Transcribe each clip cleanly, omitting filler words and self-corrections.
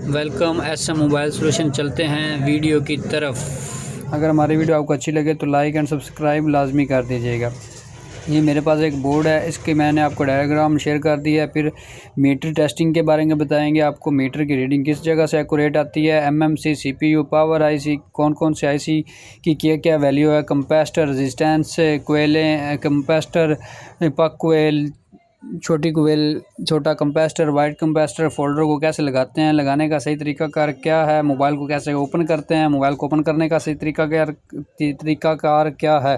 Welcome SM mobile solution. चलते हैं video की तरफ। अगर हमारी वीडियो आपको अच्छी लगे तो लाइक एंड सब्सक्राइब लाजमी कर दीजिएगा। ये मेरे पास एक बोर्ड है, इसके मैंने आपको डायग्राम शेयर कर दिया है। फिर मीटर टेस्टिंग के बारे में बताएंगे आपको, मीटर की रीडिंग किस जगह से एक्यूरेट आती है, एमएमसी, सीपीयू, पावर आईसी, कौन कौन से आईसी की क्या क्या वैल्यू है, कंपेस्टर, रेजिस्टेंस, कोयलें, कंपेस्टर, पक कोयल, छोटी कोयल, छोटा कंपेस्टर, वाइट कंपेस्टर, फोल्डर को कैसे लगाते हैं, लगाने का सही तरीकाकार क्या है, मोबाइल को कैसे ओपन करते हैं, मोबाइल को ओपन करने का सही तरीकाकार क्या है,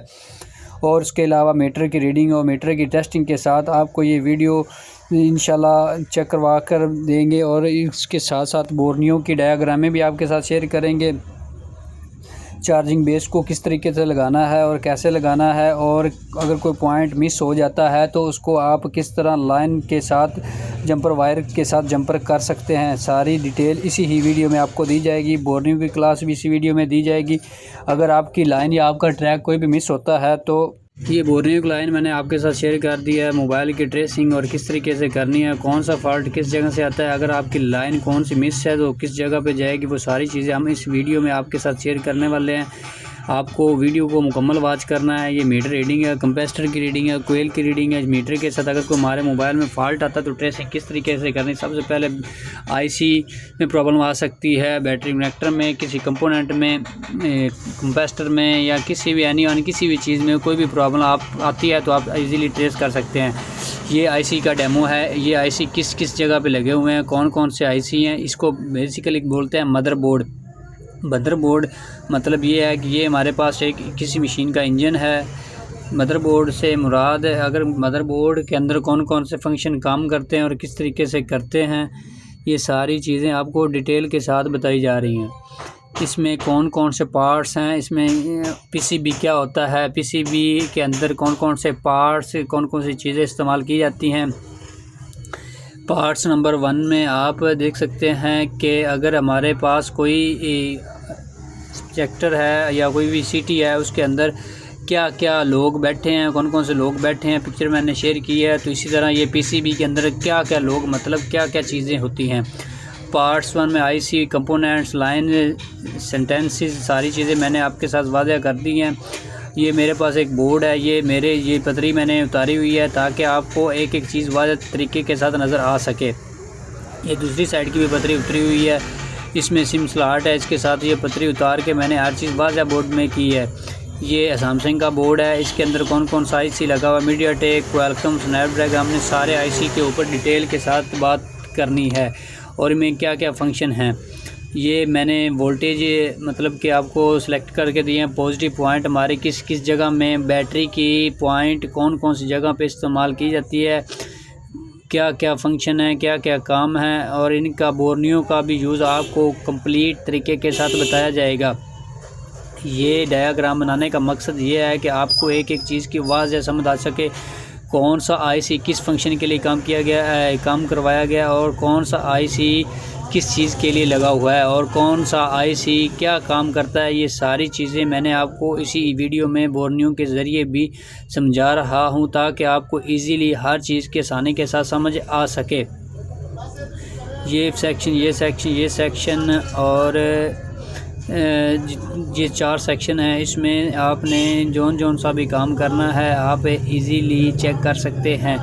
और उसके अलावा मीटर की रीडिंग और मीटर की टेस्टिंग के साथ आपको ये वीडियो इंशाल्लाह चेक करवा कर देंगे। और इसके साथ साथ बोर्नियों की डायग्रामें भी आपके साथ शेयर करेंगे। चार्जिंग बेस को किस तरीके से लगाना है और कैसे लगाना है, और अगर कोई पॉइंट मिस हो जाता है तो उसको आप किस तरह लाइन के साथ जंपर वायर के साथ जंपर कर सकते हैं, सारी डिटेल इसी ही वीडियो में आपको दी जाएगी। बोर्निंग की क्लास भी इसी वीडियो में दी जाएगी। अगर आपकी लाइन या आपका ट्रैक कोई भी मिस होता है तो ये बोर्निंग लाइन मैंने आपके साथ शेयर कर दिया है। मोबाइल की ट्रेसिंग और किस तरीके से करनी है, कौन सा फॉल्ट किस जगह से आता है, अगर आपकी लाइन कौन सी मिस है तो किस जगह पे जाएगी, वो सारी चीज़ें हम इस वीडियो में आपके साथ शेयर करने वाले हैं। आपको वीडियो को मुकम्मल वॉच करना है। ये मीटर रीडिंग है, कंपेस्टर की रीडिंग है, कोयल की रीडिंग है। मीटर के साथ अगर कोई हमारे मोबाइल में फ़ॉल्ट आता है तो ट्रेसिंग किस तरीके से करनी। सबसे पहले आईसी में प्रॉब्लम आ सकती है, बैटरी कनेक्टर में, किसी कंपोनेंट में, कंपेस्टर में, या किसी भी किसी भी चीज़ में कोई भी प्रॉब्लम आती है तो आप इजीली ट्रेस कर सकते हैं। ये आईसी का डेमो है। ये आईसी किस किस जगह पे लगे हुए हैं, कौन कौन से आईसी हैं, इसको बेसिकली बोलते हैं मदरबोर्ड। मदरबोर्ड मतलब ये है कि ये हमारे पास एक किसी मशीन का इंजन है। मदरबोर्ड से मुराद है अगर मदरबोर्ड के अंदर कौन कौन से फंक्शन काम करते हैं और किस तरीके से करते हैं, ये सारी चीज़ें आपको डिटेल के साथ बताई जा रही हैं। इसमें कौन कौन से पार्ट्स हैं, इसमें पीसीबी क्या होता है, पीसीबी के अंदर कौन कौन से पार्ट्स, कौन कौन सी चीज़ें इस्तेमाल की जाती हैं। पार्ट्स नंबर 1 में आप देख सकते हैं कि अगर हमारे पास कोई सब्जेक्टर है या कोई भी सीटी है, उसके अंदर क्या क्या लोग बैठे हैं, कौन कौन से लोग बैठे हैं, पिक्चर मैंने शेयर की है। तो इसी तरह ये पीसीबी के अंदर क्या क्या लोग मतलब क्या क्या चीज़ें होती हैं। पार्ट्स 1 में आईसी, कंपोनेंट्स, लाइन, सेंटेंसेस, सारी चीज़ें मैंने आपके साथ वाज़ह कर दी हैं। ये मेरे पास एक बोर्ड है, ये पतरी मैंने उतारी हुई है ताकि आपको एक एक चीज़ वाज़ह तरीके के साथ नज़र आ सके। ये दूसरी साइड की भी पतरी उतरी हुई है, इसमें सिम स्लॉट है। इसके साथ ये पतरी उतार के मैंने हर चीज़ वाज़ह बोर्ड में की है। ये सैमसंग का बोर्ड है, इसके अंदर कौन कौन सा आईसी लगा हुआ, मीडियाटेक, क्वालकॉम, स्नैपड्रैगन, हमने सारे आईसी के ऊपर डिटेल के साथ बात करनी है और इनमें क्या क्या फंक्शन हैं। ये मैंने वोल्टेज मतलब कि आपको सेलेक्ट करके दिए हैं। पॉजिटिव पॉइंट हमारी किस किस जगह में, बैटरी की पॉइंट कौन कौन सी जगह पे इस्तेमाल की जाती है, क्या क्या फंक्शन है, क्या क्या काम है, और इनका बोर्नियों का भी यूज़ आपको कंप्लीट तरीके के साथ बताया जाएगा। ये डायग्राम बनाने का मकसद ये है कि आपको एक एक चीज़ की वाज़ह समझ आ सके, कौन सा आईसी किस फंक्शन के लिए काम किया गया है, काम करवाया गया, और कौन सा आईसी किस चीज़ के लिए लगा हुआ है, और कौन सा आईसी क्या काम करता है। ये सारी चीज़ें मैंने आपको इसी वीडियो में बोर्नियों के ज़रिए भी समझा रहा हूँ ताकि आपको इजीली हर चीज़ के आसानी के साथ समझ आ सके। ये सेक्शन और ये 4 सेक्शन है। इसमें आपने जौन सा भी काम करना है आप इजीली चेक कर सकते हैं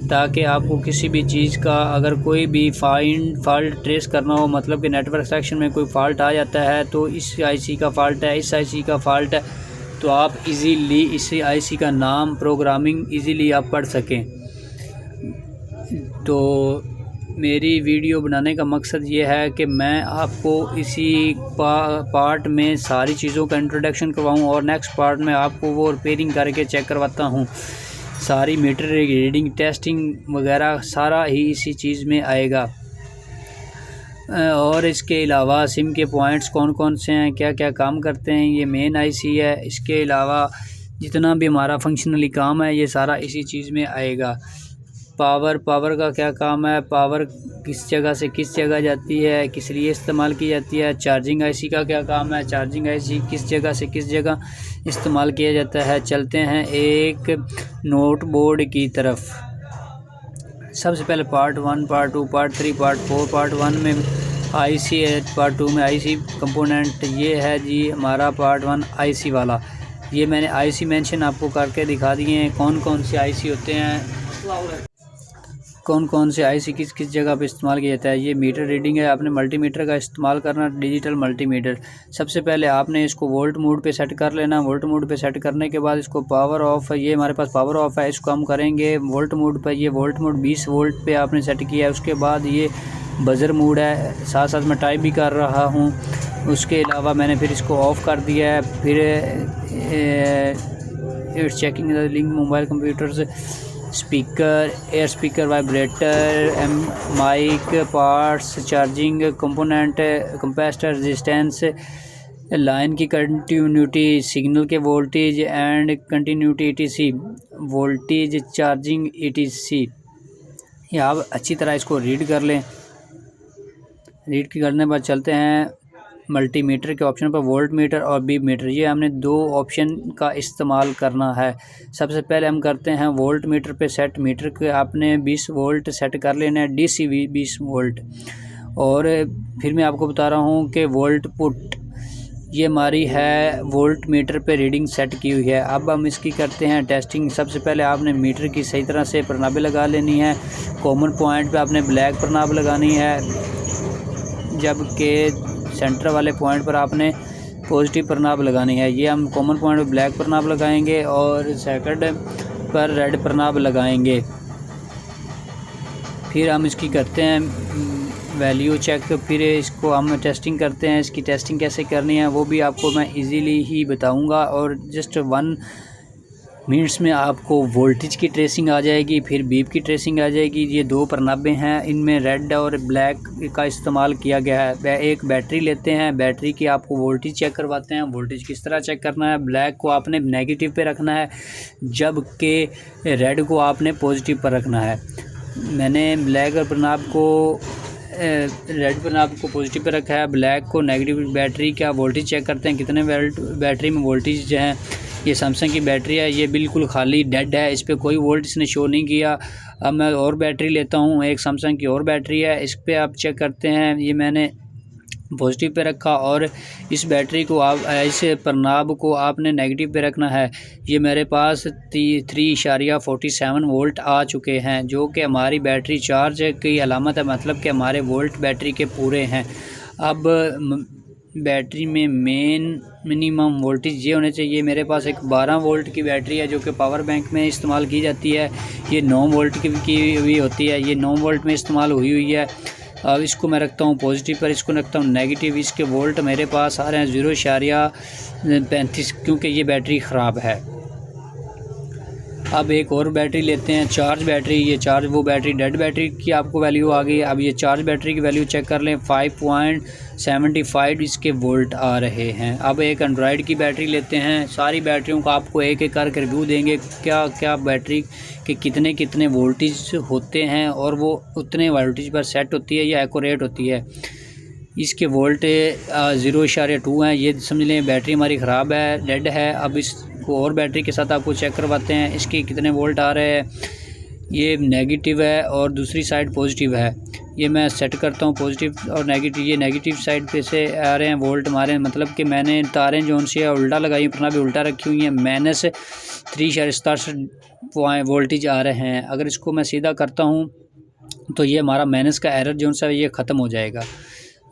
ताकि आपको किसी भी चीज़ का अगर कोई भी फॉल्ट ट्रेस करना हो, मतलब कि नेटवर्क सेक्शन में कोई फॉल्ट आ जाता है तो इस आईसी का फॉल्ट है, इस आईसी का फॉल्ट है, तो आप इजीली इस आईसी का नाम, प्रोग्रामिंग इजीली आप पढ़ सकें। तो मेरी वीडियो बनाने का मकसद ये है कि मैं आपको इसी पार्ट में सारी चीज़ों का इंट्रोडक्शन करवाऊँ और नेक्स्ट पार्ट में आपको वो रिपेयरिंग करके चेक करवाता हूँ। सारी मीटर रीडिंग, टेस्टिंग वगैरह सारा ही इसी चीज़ में आएगा। और इसके अलावा सिम के पॉइंट्स कौन कौन से हैं, क्या क्या काम करते हैं, ये मेन आईसी है। इसके अलावा जितना भी हमारा फंक्शनली काम है ये सारा इसी चीज़ में आएगा। पावर का क्या काम है, पावर किस जगह से किस जगह जाती है, किस लिए इस्तेमाल की जाती है। चार्जिंग आईसी का क्या काम है, चार्जिंग आईसी किस जगह से किस जगह इस्तेमाल किया जाता है। चलते हैं एक नोटबोर्ड की तरफ। सबसे पहले part 1, part 2, part 3, part 4। Part 1 में आईसी है पार्ट 2 में आईसी कंपोनेंट। ये है जी हमारा पार्ट 1 आईसी वाला। ये मैंने आईसी मेंशन आपको करके दिखा दिए हैं, कौन कौन से आईसी होते हैं, कौन कौन से आईसी किस किस जगह पे इस्तेमाल किया जाता है। ये मीटर रीडिंग है, आपने मल्टीमीटर का इस्तेमाल करना, डिजिटल मल्टीमीटर। सबसे पहले आपने इसको वोल्ट मोड पे सेट कर लेना। वोल्ट मोड पे सेट करने के बाद इसको पावर ऑफ है, ये हमारे पास पावर ऑफ है, इसको हम करेंगे वोल्ट मोड पर। ये वोल्ट मोड 20 वोल्ट पे आपने सेट किया है। उसके बाद ये बज़र मोड है, साथ साथ मैं टाइप भी कर रहा हूँ। उसके अलावा मैंने फिर इसको ऑफ़ कर दिया है। फिर it's checking the link mobile computers, speaker, air speaker, vibrator, mic, parts, charging component, capacitor, resistance, line की कंटिन्यूटी, सिग्नल के voltage and continuity ETC, voltage, charging ETC। ये आप अच्छी तरह इसको रीड कर लें। रीड करने के बाद चलते हैं मल्टीमीटर के ऑप्शन पर, वोल्ट मीटर और बीप मीटर। ये हमने 2 ऑप्शन का इस्तेमाल करना है। सबसे पहले हम करते हैं वोल्ट मीटर पे सेट। मीटर के आपने 20 वोल्ट सेट कर लेना है, DC 20 वोल्ट। और फिर मैं आपको बता रहा हूँ कि वोल्ट पुट, ये हमारी है वोल्ट मीटर पे रीडिंग सेट की हुई है। अब हम इसकी करते हैं टेस्टिंग। सबसे पहले आपने मीटर की सही तरह से परनाबें लगा लेनी है। कॉमन पॉइंट पे आपने ब्लैक परनाब लगानी है, जबकि सेंटर वाले पॉइंट पर आपने पॉजिटिव परनाब लगानी है। ये हम कॉमन पॉइंट पर ब्लैक परनाब लगाएंगे और सेकंड पर रेड परनाब लगाएंगे। फिर हम इसकी करते हैं वैल्यू चेक। फिर इसको हम टेस्टिंग करते हैं। इसकी टेस्टिंग कैसे करनी है वो भी आपको मैं इजीली ही बताऊंगा। और जस्ट 1 मिनट्स में आपको वोल्टेज की ट्रेसिंग आ जाएगी, फिर बीप की ट्रेसिंग आ जाएगी। ये 2 परनाबें हैं, इनमें रेड और ब्लैक का इस्तेमाल किया गया है। एक बैटरी लेते हैं, बैटरी की आपको वोल्टेज चेक करवाते हैं। वोल्टेज किस तरह चेक करना है, ब्लैक को आपने नेगेटिव पे रखना है, जबकि रेड को आपने पॉजिटिव पर रखना है। मैंने ब्लैक और परनाब को रेड परनाब को पॉजिटिव पे रखा है, ब्लैक को नेगेटिव। बैटरी का वोल्टेज चेक करते हैं, कितने वोल्ट बैटरी में वोल्टेज जो है। ये सैमसंग की बैटरी है, ये बिल्कुल खाली डेड है, इस पर कोई वोल्ट इसने शो नहीं किया। अब मैं और बैटरी लेता हूँ, एक सैमसंग की और बैटरी है, इस पर आप चेक करते हैं। ये मैंने पॉजिटिव पे रखा और इस बैटरी को आप इस परनाब को आपने नेगेटिव पे रखना है। ये मेरे पास 3.47 वोल्ट आ चुके हैं, जो कि हमारी बैटरी चार्ज की अलामत है, मतलब कि हमारे वोल्ट बैटरी के पूरे हैं। अब बैटरी में मिनिमम वोल्टेज ये होने चाहिए। मेरे पास एक 12 वोल्ट की बैटरी है जो कि पावर बैंक में इस्तेमाल की जाती है। ये 9 वोल्ट की भी होती है, ये 9 वोल्ट में इस्तेमाल हुई हुई है। अब इसको मैं रखता हूँ पॉजिटिव पर, इसको रखता हूँ नेगेटिव। इसके वोल्ट मेरे पास आ रहे हैं 0.35, क्योंकि ये बैटरी ख़राब है। अब एक और बैटरी लेते हैं, चार्ज बैटरी। ये चार्ज वो बैटरी डेड बैटरी की आपको वैल्यू आ गई। अब ये चार्ज बैटरी की वैल्यू चेक कर लें, 5.75 इसके वोल्ट आ रहे हैं। अब एक एंड्रॉयड की बैटरी लेते हैं। सारी बैटरियों का आपको एक एक करके रिव्यू देंगे, क्या क्या बैटरी के कितने कितने वोल्टेज होते हैं और वो उतने वोल्टेज पर सेट होती है या एक्यूरेट होती है। इसके वोल्ट 0.2 हैं, ये समझ लें बैटरी हमारी ख़राब है, डेड है। अब इसको और बैटरी के साथ आपको चेक करवाते हैं, इसके कितने वोल्ट आ रहे हैं। ये नेगेटिव है और दूसरी साइड पॉजिटिव है। ये मैं सेट करता हूँ पॉजिटिव और नेगेटिव। ये नेगेटिव साइड पे से आ रहे हैं वोल्ट हमारे, मतलब कि मैंने तारें जो उनसे उल्टा लगाई, अपना भी उल्टा रखी हुई हैं। -3.67 वोल्टेज आ रहे हैं। अगर इसको मैं सीधा करता हूँ तो ये हमारा माइनस का एरर जो सा ये ख़त्म हो जाएगा।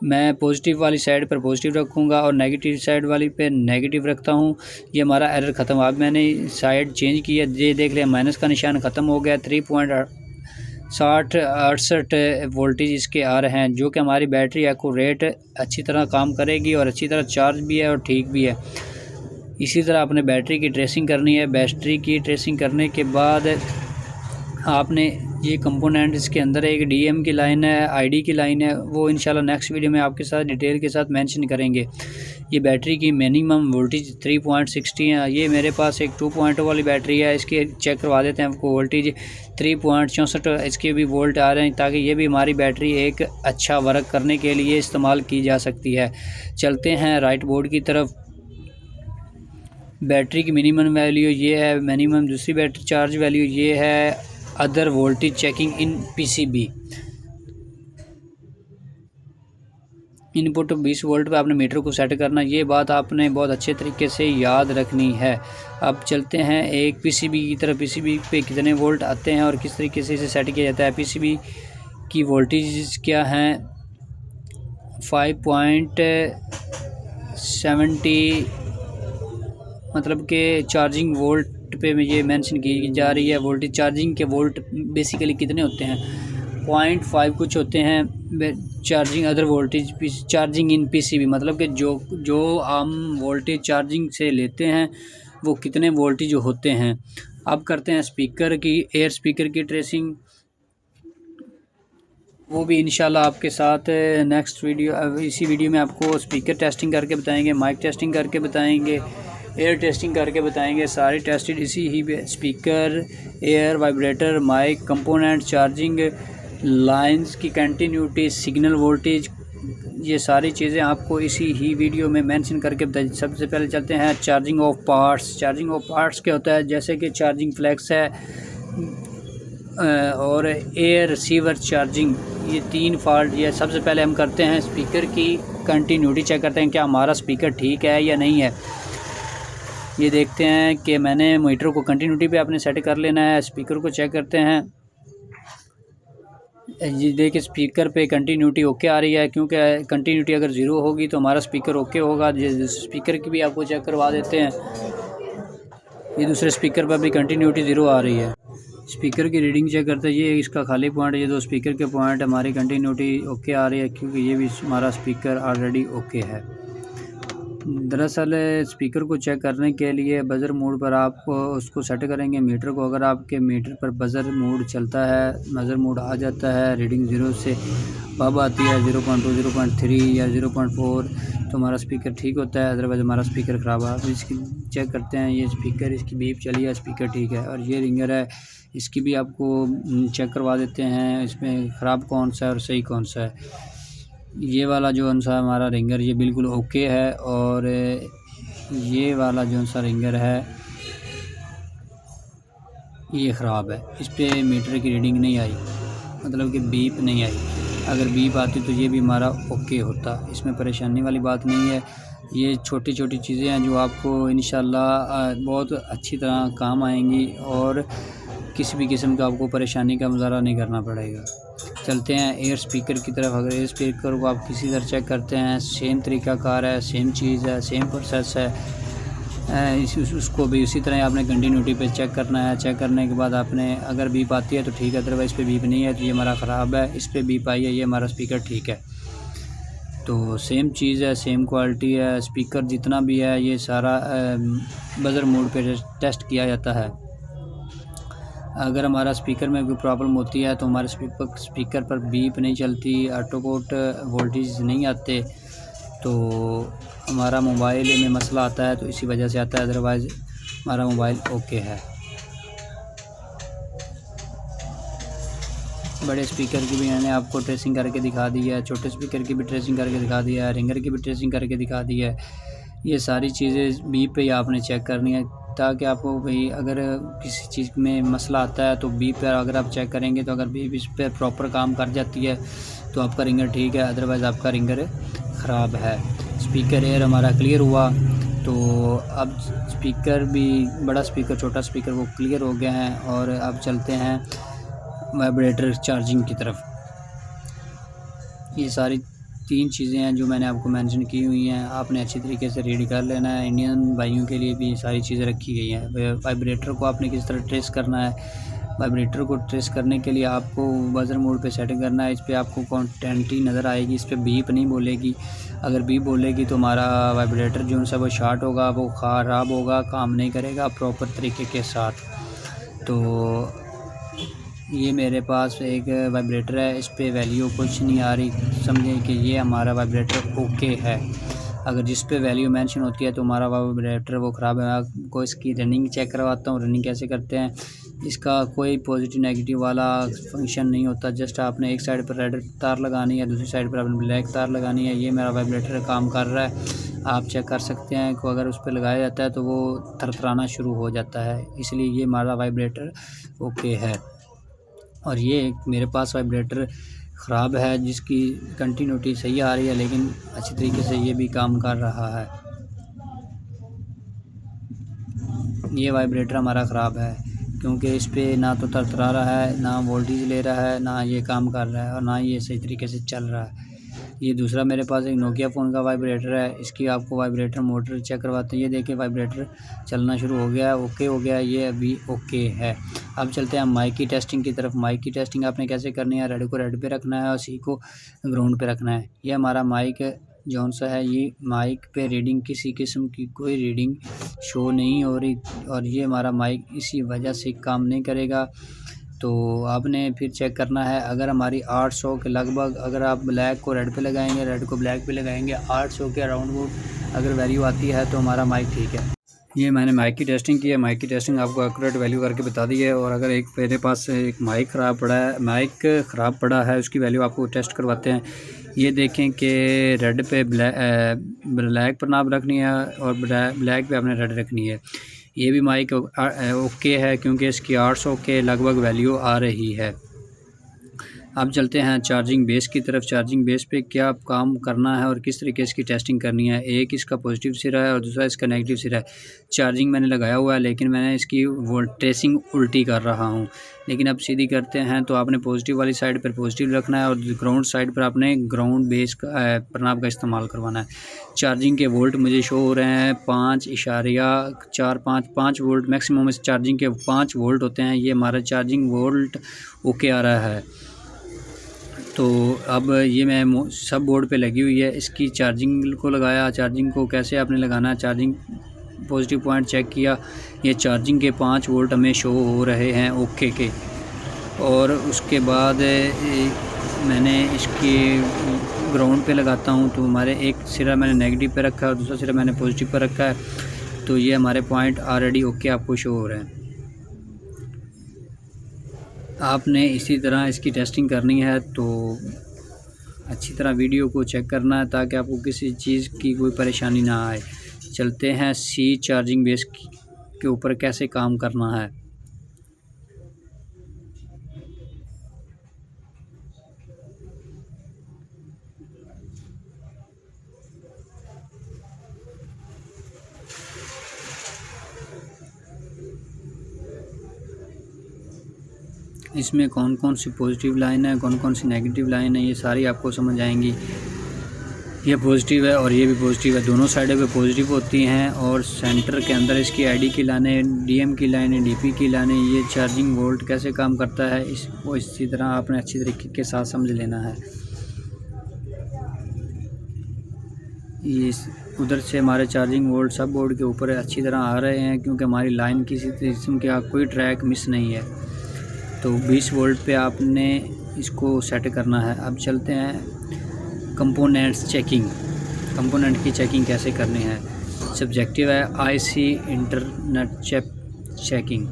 मैं पॉजिटिव वाली साइड पर पॉजिटिव रखूँगा और नेगेटिव साइड वाली पे नेगेटिव रखता हूँ, ये हमारा एरर ख़त्म। अब मैंने साइड चेंज किया, ये देख लिया माइनस का निशान ख़त्म हो गया। 3.68 वोल्टेज इसके आ रहे हैं, जो कि हमारी बैटरी एक्यूरेट अच्छी तरह काम करेगी और अच्छी तरह चार्ज भी है और ठीक भी है। इसी तरह अपने बैटरी की ट्रेसिंग करनी है। बैटरी की ट्रेसिंग करने के बाद आपने ये कंपोनेंट, इसके अंदर एक DM की लाइन है, ID की लाइन है, वो इंशाल्लाह नेक्स्ट वीडियो में आपके साथ डिटेल के साथ मेंशन करेंगे। ये बैटरी की मिनिमम वोल्टेज 3.60 है। ये मेरे पास एक 2.0 वाली बैटरी है, इसके चेक करवा देते हैं आपको। वोल्टेज 3.64 इसके भी वोल्ट आ रहे हैं, ताकि ये भी हमारी बैटरी एक अच्छा वर्क करने के लिए इस्तेमाल की जा सकती है। चलते हैं राइट बोर्ड की तरफ। बैटरी की मिनिमम वैल्यू ये है, मिनिमम दूसरी बैटरी चार्ज वैल्यू ये है। Other voltage checking in PCB, input 20 volt पे आपने मीटर को सेट करना। ये बात आपने बहुत अच्छे तरीके से याद रखनी है। अब चलते हैं एक पीसीबी की तरफ। पीसीबी पे कितने वोल्ट आते हैं और किस तरीके से इसे सेट किया जाता है। पीसीबी की वोल्टेज क्या हैं, 5.70 मतलब कि चार्जिंग वोल्ट पे ये मेंशन की जा रही है। वोल्टेज चार्जिंग के वोल्ट बेसिकली कितने होते हैं, 0.5 कुछ होते हैं। चार्जिंग अदर वोल्टेज चार्जिंग इन पीसीबी मतलब कि जो हम वोल्टेज चार्जिंग से लेते हैं वो कितने वोल्टेज होते हैं। अब करते हैं स्पीकर की, एयर स्पीकर की ट्रेसिंग। वो भी इंशाल्लाह आपके साथ नेक्स्ट वीडियो, इसी वीडियो में आपको स्पीकर टेस्टिंग करके बताएंगे, माइक टेस्टिंग करके बताएंगे, एयर टेस्टिंग करके बताएंगे। सारी टेस्टेड इसी ही speaker, air, vibrator, mike, component, charging lines की कंटिन्यूटी, सिग्नल वोल्टेज, ये सारी चीज़ें आपको इसी ही वीडियो में मेंशन करके बताइए। सबसे पहले चलते हैं charging of parts. Charging of parts क्या होता है, जैसे कि चार्जिंग फ्लैक्स है और एयर रिसीवर चार्जिंग, ये 3 फॉल्ट। ये सबसे पहले हम करते हैं स्पीकर की कंटिन्यूटी चेक करते हैं क्या हमारा स्पीकर ठीक है या नहीं है। ये देखते हैं कि मैंने मीटर को कंटिन्यूटी पे आपने सेट कर लेना है। स्पीकर को चेक करते हैं, ये देखिए स्पीकर पे कंटिन्यूटी ओके आ रही है, क्योंकि कंटिन्यूटी अगर ज़ीरो होगी तो हमारा स्पीकर ओके होगा। स्पीकर की भी आपको चेक करवा देते हैं। ये दूसरे स्पीकर पर भी कंटिन्यूटी ज़ीरो आ रही है। स्पीकर की रीडिंग चेक करते हैं, ये इसका खाली पॉइंट, ये 2 स्पीकर के पॉइंट हमारी कंटिन्यूटी ओके आ रही है, क्योंकि ये भी हमारा स्पीकर ऑलरेडी ओके है। दरअसल स्पीकर को चेक करने के लिए बज़र मोड पर आप उसको सेट करेंगे मीटर को। अगर आपके मीटर पर बज़र मोड चलता है, बज़र मोड आ जाता है, रीडिंग 0 से अब आती है 0.2, 0.3 या 0.4 तो हमारा स्पीकर ठीक होता है, अदरवाइज़ हमारा स्पीकर ख़राब है। अब इसकी चेक करते हैं, ये स्पीकर, इसकी बीप चली है, स्पीकर ठीक है। और ये रिंगर है, इसकी भी आपको चेक करवा देते हैं, इसमें ख़राब कौन सा है और सही कौन सा है। ये वाला जो सा हमारा रिंगर ये बिल्कुल ओके है, और ये वाला जो सा रिंगर है ये ख़राब है। इस पर मीटर की रीडिंग नहीं आई, मतलब कि बीप नहीं आई। अगर बीप आती तो ये भी हमारा ओके होता, इसमें परेशानी वाली बात नहीं है। ये छोटी छोटी चीज़ें हैं जो आपको इंशाल्लाह बहुत अच्छी तरह काम आएंगी और किसी भी किस्म का आपको परेशानी का मुज़ाहरा नहीं करना पड़ेगा। चलते हैं एयर स्पीकर की तरफ। अगर एयर स्पीकर को आप किसी तरह चेक करते हैं, सेम तरीक़ाकार है, सेम चीज़ है, सेम प्रोसेस है, उसको भी उसी तरह आपने कंटिन्यूटी पे चेक करना है। चेक करने के बाद आपने अगर बीप आती है तो ठीक है, अदरवाइज़ इस पर बीप नहीं है तो ये हमारा ख़राब है। इस पर बीप आई है, ये हमारा स्पीकर ठीक है। तो सेम चीज़ है, सेम क्वालिटी है। स्पीकर जितना भी है ये सारा बज़र मोड पे टेस्ट किया जाता है। अगर हमारा स्पीकर में कोई प्रॉब्लम होती है तो हमारे स्पीकर पर बीप नहीं चलती, ऑटोकोट वोल्टेज नहीं आते, तो हमारा मोबाइल में मसला आता है, तो इसी वजह से आता है। अदरवाइज़ हमारा मोबाइल ओके है। बड़े स्पीकर की भी मैंने आपको ट्रेसिंग करके दिखा दी है, छोटे स्पीकर की भी ट्रेसिंग करके दिखा दी है, रिंगर की भी ट्रेसिंग करके दिखा दी है। ये सारी चीज़ें बीप पे आपने चेक करनी है, ताकि आपको भाई अगर किसी चीज़ में मसला आता है तो बीप पर अगर आप चेक करेंगे तो अगर बीप इस पर प्रॉपर काम कर जाती है तो आपका रिंगर ठीक है, अदरवाइज़ आपका रिंगर ख़राब है। स्पीकर एयर हमारा क्लियर हुआ, तो अब स्पीकर भी, बड़ा स्पीकर छोटा स्पीकर, वो क्लियर हो गया है। और अब चलते हैं वाइब्रेटर चार्जिंग की तरफ। ये सारी 3 चीज़ें हैं जो मैंने आपको मेंशन की हुई हैं, आपने अच्छी तरीके से रीड कर लेना है। इंडियन भाइयों के लिए भी सारी चीज़ें रखी गई हैं। वाइब्रेटर को आपने किस तरह ट्रेस करना है, वाइब्रेटर को ट्रेस करने के लिए आपको बज़र मोड पे सेटिंग करना है। इस पर आपको कॉन्टेंटी नज़र आएगी, इस पर बीप नहीं बोलेगी। अगर बीप बोलेगी तो हमारा वाइब्रेटर जो सा वो शॉर्ट होगा, वो ख़राब होगा, काम नहीं करेगा प्रॉपर तरीके के साथ। तो ये मेरे पास एक वाइब्रेटर है, इस पे वैल्यू कुछ नहीं आ रही, समझें कि ये हमारा वाइब्रेटर ओके है। अगर जिस पे वैल्यू मेंशन होती है तो हमारा वाइब्रेटर वो ख़राब है। आपको इसकी रनिंग चेक करवाता हूँ। रनिंग कैसे करते हैं, इसका कोई पॉजिटिव नेगेटिव वाला फंक्शन नहीं होता, जस्ट आपने एक साइड पर रेड तार लगानी है, दूसरी साइड पर आपने ब्लैक तार लगानी है। ये मेरा वाइब्रेटर काम कर रहा है, आप चेक कर सकते हैं कि अगर उस पर लगाया जाता है तो वो थरथराना शुरू हो जाता है, इसलिए ये हमारा वाइब्रेटर ओके है। और ये मेरे पास वाइब्रेटर ख़राब है, जिसकी कंटिन्यूटी सही आ रही है लेकिन अच्छी तरीके से ये भी काम कर रहा है। ये वाइब्रेटर हमारा ख़राब है क्योंकि इस पे ना तो थरथरा रहा है, ना वोल्टेज ले रहा है, ना ये काम कर रहा है और ना ये सही तरीके से चल रहा है। ये दूसरा मेरे पास एक नोकिया फ़ोन का वाइब्रेटर है, इसकी आपको वाइब्रेटर मोटर चेक करवाते हैं। ये देखिए वाइब्रेटर चलना शुरू हो गया है, ओके हो गया, ये अभी ओके है। अब चलते हैं माइक की टेस्टिंग की तरफ। माइक की टेस्टिंग आपने कैसे करनी है, रेड को रेड पे रखना है और सी को ग्राउंड पे रखना है। ये हमारा माइक जौन सा है, ये माइक पे रीडिंग किसी किस्म की कोई रीडिंग शो नहीं हो रही और ये हमारा माइक इसी वजह से काम नहीं करेगा। तो आपने फिर चेक करना है, अगर हमारी 800 के लगभग, अगर आप ब्लैक को रेड पे लगाएंगे, रेड को ब्लैक पे लगाएंगे, 800 के अराउंड वो अगर वैल्यू आती है तो हमारा माइक ठीक है। ये मैंने माइक की टेस्टिंग की है, माइक की टेस्टिंग आपको एक्यूरेट वैल्यू करके बता दी है। और अगर एक मेरे पास एक माइक ख़राब पड़ा है, माइक ख़राब पड़ा है, उसकी वैल्यू आपको टेस्ट करवाते हैं। ये देखें कि रेड पे ब्लैक पर नाप रखनी है और ब्लैक पे आपने रेड रखनी है। ये भी माइक ओके है क्योंकि इसकी 800 के लगभग वैल्यू आ रही है। अब चलते हैं चार्जिंग बेस की तरफ। चार्जिंग बेस पे क्या काम करना है और किस तरीके इसकी टेस्टिंग करनी है। एक इसका पॉजिटिव सिरा है और दूसरा इसका नेगेटिव सिरा है। चार्जिंग मैंने लगाया हुआ है लेकिन मैंने इसकी ट्रेसिंग उल्टी कर रहा हूँ। लेकिन अब सीधी करते हैं तो आपने पॉजिटिव वाली साइड पर पॉजिटिव रखना है और ग्राउंड साइड पर आपने ग्राउंड बेस का प्रनाब का इस्तेमाल करवाना है। चार्जिंग के वोल्ट मुझे शो हो रहे हैं 5.45 वोल्ट मैक्सिमम। इस चार्जिंग के 5 वोल्ट होते हैं। ये हमारा चार्जिंग वोल्ट ओके आ रहा है। तो अब ये मैं सब बोर्ड पे लगी हुई है। इसकी चार्जिंग को लगाया, चार्जिंग को कैसे आपने लगाना है, चार्जिंग पॉजिटिव पॉइंट चेक किया, ये चार्जिंग के 5 वोल्ट हमें शो हो रहे हैं ओके के। और उसके बाद मैंने इसकी ग्राउंड पे लगाता हूँ तो हमारे एक सिरा मैंने नेगेटिव पे रखा है और दूसरा सिरा मैंने पॉजिटिव पे रखा है। तो ये हमारे पॉइंट ऑलरेडी ओके आपको शो हो रहे हैं। आपने इसी तरह इसकी टेस्टिंग करनी है तो अच्छी तरह वीडियो को चेक करना है ताकि आपको किसी चीज़ की कोई परेशानी ना आए। चलते हैं सी चार्जिंग बेस के ऊपर कैसे काम करना है। इसमें कौन कौन सी पॉजिटिव लाइन है, कौन कौन सी नेगेटिव लाइन है, ये सारी आपको समझ आएंगी। ये पॉजिटिव है और ये भी पॉजिटिव है, दोनों साइडें पे पॉजिटिव होती हैं। और सेंटर के अंदर इसकी आईडी की लाइनें, डीएम की लाइनें, डीपी की लाइनें। ये चार्जिंग वोल्ट कैसे काम करता है इसको इसी तरह आपने अच्छी तरीके के साथ समझ लेना है। ये उधर से हमारे चार्जिंग वोल्ट सब बोर्ड के ऊपर अच्छी तरह आ रहे हैं क्योंकि हमारी लाइन किसी किस्म का कोई ट्रैक मिस नहीं है। तो 20 वोल्ट पे आपने इसको सेट करना है। अब चलते हैं कंपोनेंट्स चेकिंग। कंपोनेंट की चेकिंग कैसे करनी है। सब्जेक्टिव है आईसी इंटरनेट चेकिंग।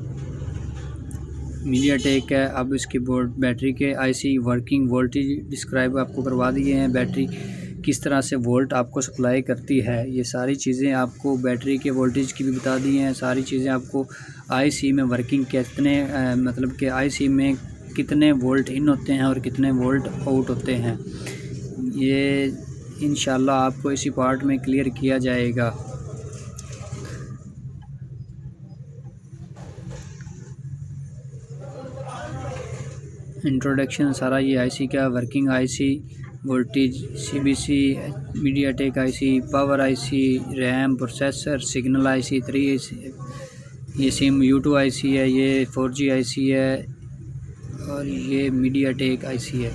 मीडियाटेक है। अब इसकी बोर्ड बैटरी के आईसी वर्किंग वोल्टेज डिस्क्राइब आपको करवा दिए हैं। बैटरी किस तरह से वोल्ट आपको सप्लाई करती है, ये सारी चीज़ें आपको बैटरी के वोल्टेज की भी बता दी हैं। सारी चीज़ें आपको आईसी में वर्किंग कितने मतलब कि आईसी में कितने वोल्ट इन होते हैं और कितने वोल्ट आउट होते हैं, ये इंशाल्लाह आपको इसी पार्ट में क्लियर किया जाएगा। इंट्रोडक्शन सारा ये आईसी का working, IC voltage, CBC, MediaTek IC, power IC, RAM, processor, signal IC 3, ये सिम U2 आईसी है, ये 4G आईसी है और ये मीडियाटेक आईसी है।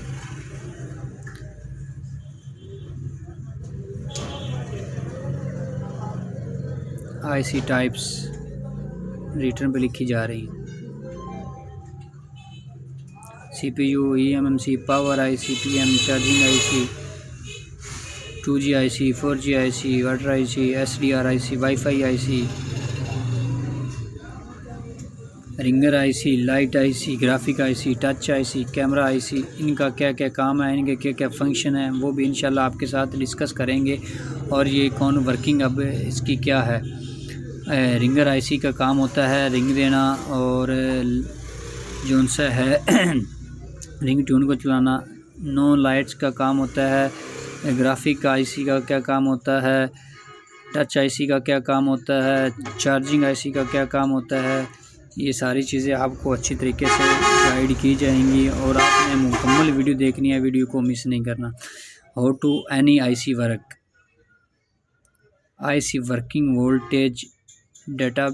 आईसी टाइप्स रिटर्न पे लिखी जा रही हैं। CPU, eMMC, power IC, PM, charging IC, 2G IC, 4G IC, water IC, SDR IC, wifi IC, ringer IC, light IC, graphic IC, touch IC, camera IC, इनका क्या क्या काम है, इनके क्या क्या फंक्शन है, वो भी इंशाल्लाह आपके साथ डिस्कस करेंगे। और ये कौन वर्किंग अब इसकी क्या है। रिंगर आईसी का काम होता है रिंग देना और जो सा है रिंग ट्यून को चलाना। नो लाइट्स का काम होता है, ग्राफिक आईसी का क्या काम होता है, टच आईसी का क्या काम होता है, चार्जिंग आईसी का क्या काम होता है। ये सारी चीज़ें आपको अच्छी तरीके से गाइड की जाएंगी और आपने मुकम्मल वीडियो देखनी है, वीडियो को मिस नहीं करना। How to any IC work, IC working voltage, data